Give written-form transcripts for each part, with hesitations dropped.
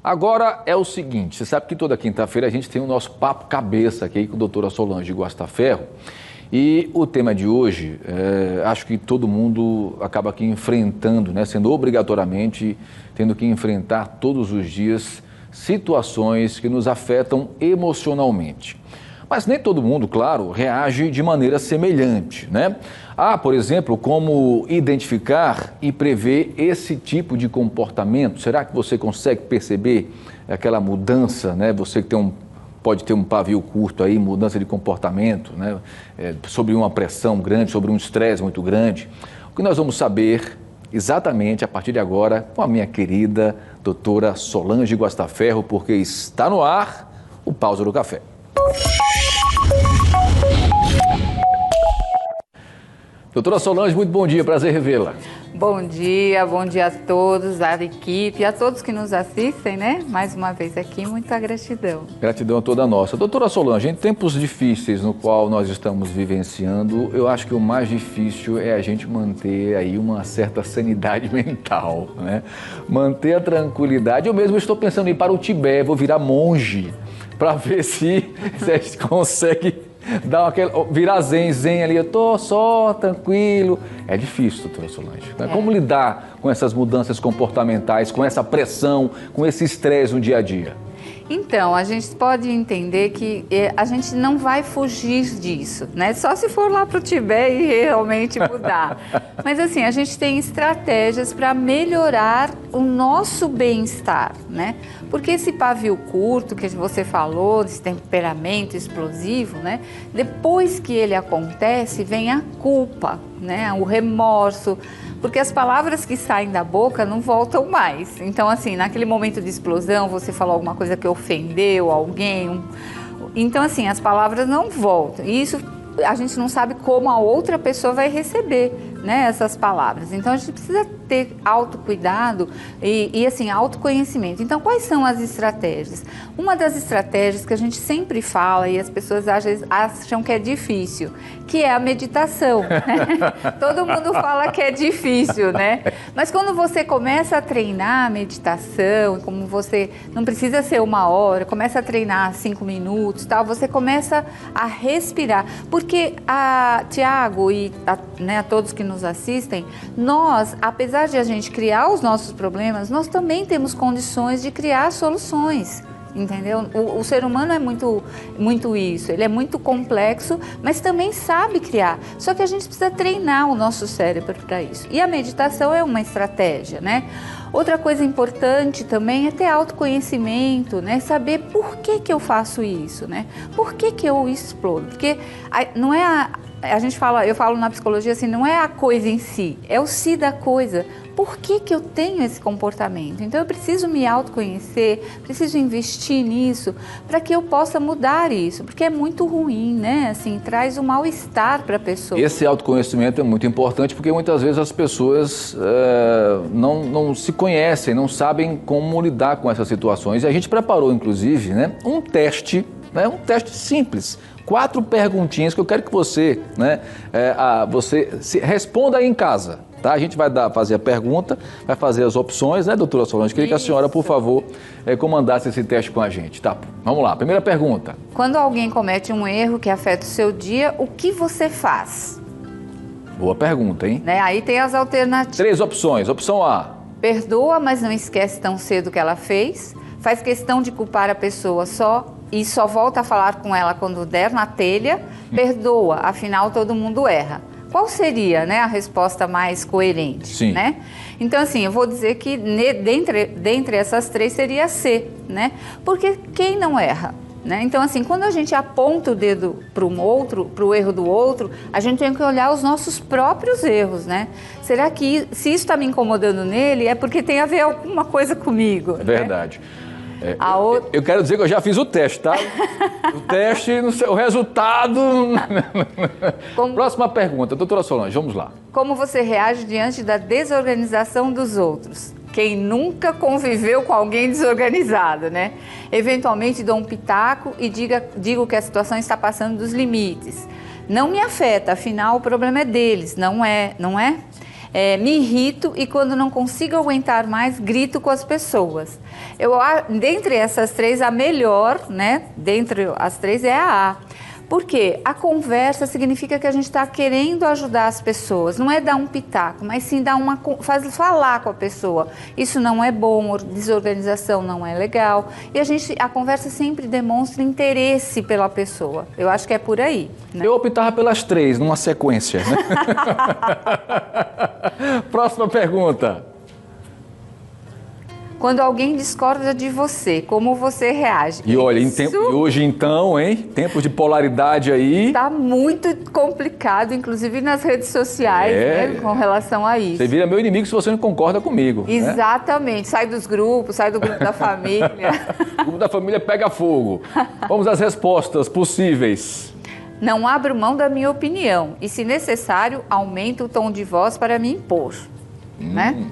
Agora é o seguinte, você sabe que toda quinta-feira a gente tem o nosso papo cabeça aqui com a doutora Solange Guastaferro. E o tema de hoje, acho que todo mundo acaba aqui enfrentando, né, sendo obrigatoriamente tendo que enfrentar todos os dias situações que nos afetam emocionalmente. Mas nem todo mundo, claro, reage de maneira semelhante, né? Há, por exemplo, como identificar e prever esse tipo de comportamento? Será que você consegue perceber aquela mudança, né? Você que pode ter um pavio curto aí, mudança de comportamento, né? Sobre uma pressão grande, sobre um estresse muito grande. O que nós vamos saber exatamente a partir de agora com a minha querida doutora Solange Guastaferro, porque está no ar o Pausa do Café. Doutora Solange, muito bom dia, prazer revê-la. Bom dia a todos, à equipe, a todos que nos assistem, né? Mais uma vez aqui, muita gratidão. Gratidão toda nossa. Doutora Solange, em tempos difíceis no qual nós estamos vivenciando, eu acho que o mais difícil é a gente manter aí uma certa sanidade mental, né? Manter a tranquilidade. Eu mesmo estou pensando em ir para o Tibete, vou virar monge, para ver se a gente consegue virar zen ali, eu tô só, tranquilo. É difícil, doutora Solange. Né? Como lidar com essas mudanças comportamentais, com essa pressão, com esse estresse no dia a dia? Então, a gente pode entender que a gente não vai fugir disso, né? Só se for lá para o Tibete e realmente mudar. Mas assim, a gente tem estratégias para melhorar o nosso bem-estar, né? Porque esse pavio curto que você falou, esse temperamento explosivo, né? Depois que ele acontece, vem a culpa, né? O remorso. Porque as palavras que saem da boca não voltam mais. Então, assim, naquele momento de explosão, você falou alguma coisa que ofendeu alguém. Então, assim, as palavras não voltam. E isso a gente não sabe como a outra pessoa vai receber, né, essas palavras. Então, a gente precisa ter autocuidado e assim, autoconhecimento. Então, quais são as estratégias? Uma das estratégias que a gente sempre fala e as pessoas acham que é difícil, que é a meditação. Todo mundo fala que é difícil, né? Mas quando você começa a treinar a meditação, como você não precisa ser 1 hora, começa a treinar 5 minutos, tal, você começa a respirar. Porque Tiago e a todos que nos assistem, nós, apesar de a gente criar os nossos problemas, nós também temos condições de criar soluções. Entendeu? O ser humano é muito isso, ele é muito complexo, mas também sabe criar. Só que a gente precisa treinar o nosso cérebro para isso. E a meditação é uma estratégia, né? Outra coisa importante também é ter autoconhecimento, né? Saber por que eu faço isso, né? Por que eu explodo? Porque não é eu falo na psicologia assim, não é a coisa em si, é o si da coisa. Por que eu tenho esse comportamento? Então eu preciso me autoconhecer, preciso investir nisso para que eu possa mudar isso, porque é muito ruim, né? Assim, traz um mal-estar para a pessoa. Esse autoconhecimento é muito importante porque muitas vezes as pessoas não se conhecem, não sabem como lidar com essas situações. E a gente preparou, inclusive, né, um teste simples. 4 perguntinhas que eu quero que você, né, você responda aí em casa, tá? A gente vai fazer a pergunta, vai fazer as opções, né, doutora Solange? Queria que a senhora, por favor, comandasse esse teste com a gente, tá? Vamos lá, primeira pergunta. Quando alguém comete um erro que afeta o seu dia, o que você faz? Boa pergunta, hein? Né? Aí tem as alternativas. 3 opções. Opção A. Perdoa, mas não esquece tão cedo o que ela fez. Faz questão de culpar a pessoa e só volta a falar com ela quando der na telha. Perdoa, afinal todo mundo erra. Qual seria, né, a resposta mais coerente? Sim. Né? Então, assim, eu vou dizer que dentre essas 3 seria C, né? Porque quem não erra? Né? Então, assim, quando a gente aponta o dedo para o erro do outro, a gente tem que olhar os nossos próprios erros, né? Será que se isso está me incomodando nele, é porque tem a ver alguma coisa comigo? Verdade. Né? Eu quero dizer que eu já fiz o teste, tá? O teste, o resultado... Próxima pergunta, doutora Solange, vamos lá. Como você reage diante da desorganização dos outros? Quem nunca conviveu com alguém desorganizado, né? Eventualmente dou um pitaco e digo que a situação está passando dos limites. Não me afeta, afinal o problema é deles, não é? Me irrito e quando não consigo aguentar mais, grito com as pessoas. Dentre essas três, a melhor, né? Dentre as três é a A. Porque a conversa significa que a gente está querendo ajudar as pessoas, não é dar um pitaco, mas sim falar com a pessoa. Isso não é bom, desorganização não é legal. E a conversa sempre demonstra interesse pela pessoa. Eu acho que é por aí. Né? Eu optava pelas três, numa sequência. Né? Próxima pergunta. Quando alguém discorda de você, como você reage? E olha, hoje então, hein? Tempos de polaridade aí. Tá muito complicado, inclusive nas redes sociais, né, com relação a isso. Você vira meu inimigo se você não concorda comigo. Exatamente. Né? Sai dos grupos, sai do grupo da família. O grupo da família pega fogo. Vamos às respostas possíveis. Não abro mão da minha opinião e, se necessário, aumento o tom de voz para me impor. Né?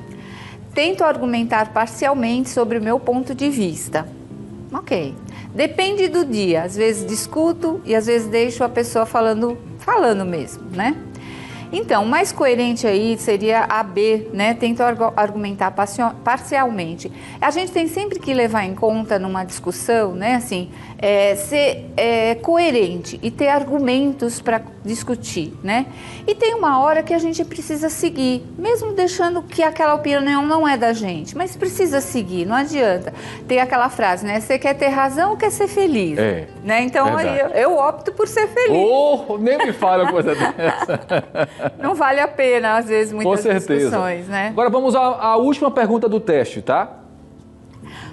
Tento argumentar parcialmente sobre o meu ponto de vista. Ok. Depende do dia. Às vezes discuto e às vezes deixo a pessoa falando mesmo, né? Então, o mais coerente aí seria a B, né? Tento argumentar parcialmente. A gente tem sempre que levar em conta numa discussão, né? Assim, ser coerente e ter argumentos para discutir, né? E tem uma hora que a gente precisa seguir, mesmo deixando que aquela opinião não é da gente, mas precisa seguir, não adianta. Tem aquela frase, né? Você quer ter razão ou quer ser feliz? Né? Então, aí eu opto por ser feliz. Nem me fala uma coisa dessa. Não vale a pena, às vezes, muitas discussões, né? Agora vamos à última pergunta do teste, tá?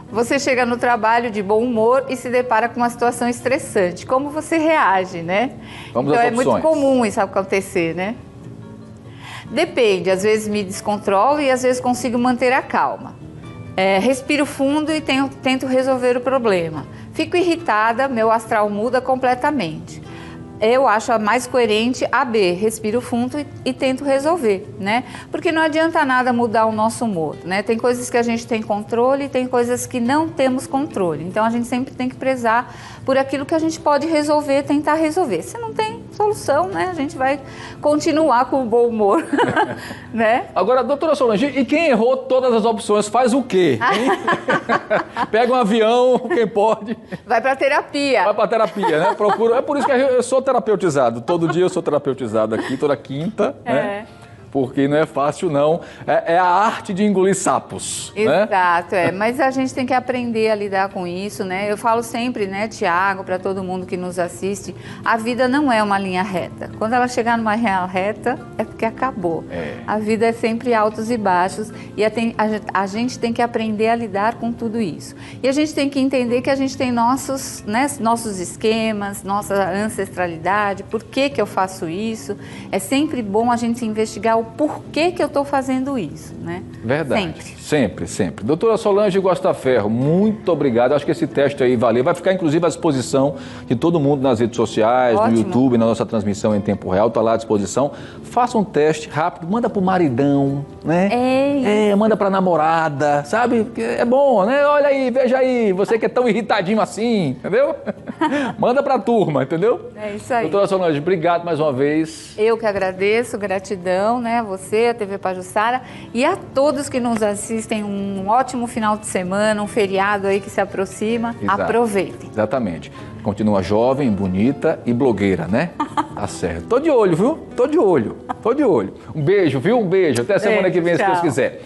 Você chega no trabalho de bom humor e se depara com uma situação estressante. Como você reage, né? Vamos então às é opções. muito comum isso acontecer, né? Depende, às vezes me descontrolo e às vezes consigo manter a calma. Respiro fundo e tento resolver o problema. Fico irritada, meu astral muda completamente. Eu acho a mais coerente a B, respiro fundo e tento resolver, né? Porque não adianta nada mudar o nosso humor, né? Tem coisas que a gente tem controle e tem coisas que não temos controle. Então, a gente sempre tem que prezar por aquilo que a gente pode resolver, tentar resolver. Se não tem solução, né? A gente vai continuar com o bom humor, né? Agora, doutora Solange, e quem errou todas as opções faz o quê? Pega um avião, quem pode. Vai para terapia. Vai para terapia, né? Procura. É por isso que eu sou terapeutizado. Todo dia eu sou terapeutizado aqui, toda quinta, né? Porque não é fácil, não. É a arte de engolir sapos. Exato, né? Mas a gente tem que aprender a lidar com isso, né? Eu falo sempre, né, Tiago, para todo mundo que nos assiste, a vida não é uma linha reta. Quando ela chegar numa linha reta, é porque acabou. A vida é sempre altos e baixos e a gente tem que aprender a lidar com tudo isso. E a gente tem que entender que a gente tem nossos esquemas, nossa ancestralidade, por que eu faço isso. É sempre bom a gente investigar o porquê que eu estou fazendo isso, né? Verdade. Sempre. Doutora Solange Guastaferro, muito obrigado. Acho que esse teste aí valeu. Vai ficar, inclusive, à disposição de todo mundo nas redes sociais, no YouTube, na nossa transmissão em tempo real. Está lá à disposição. Faça um teste rápido, manda pro maridão, né? Manda pra namorada, sabe? É bom, né? Olha aí, veja aí, você que é tão irritadinho assim, entendeu? Manda pra turma, entendeu? É isso aí. Doutora Solange, obrigado mais uma vez. Eu que agradeço, gratidão, né? A você, a TV Pajuçara e a todos que nos assistem. Um ótimo final de semana, um feriado aí que se aproxima. Exato. Aproveitem. Exatamente. Continua jovem, bonita e blogueira, né? Tá certo. Tô de olho, viu? Tô de olho. Um beijo, viu? Um beijo. Até semana que vem, se Deus quiser.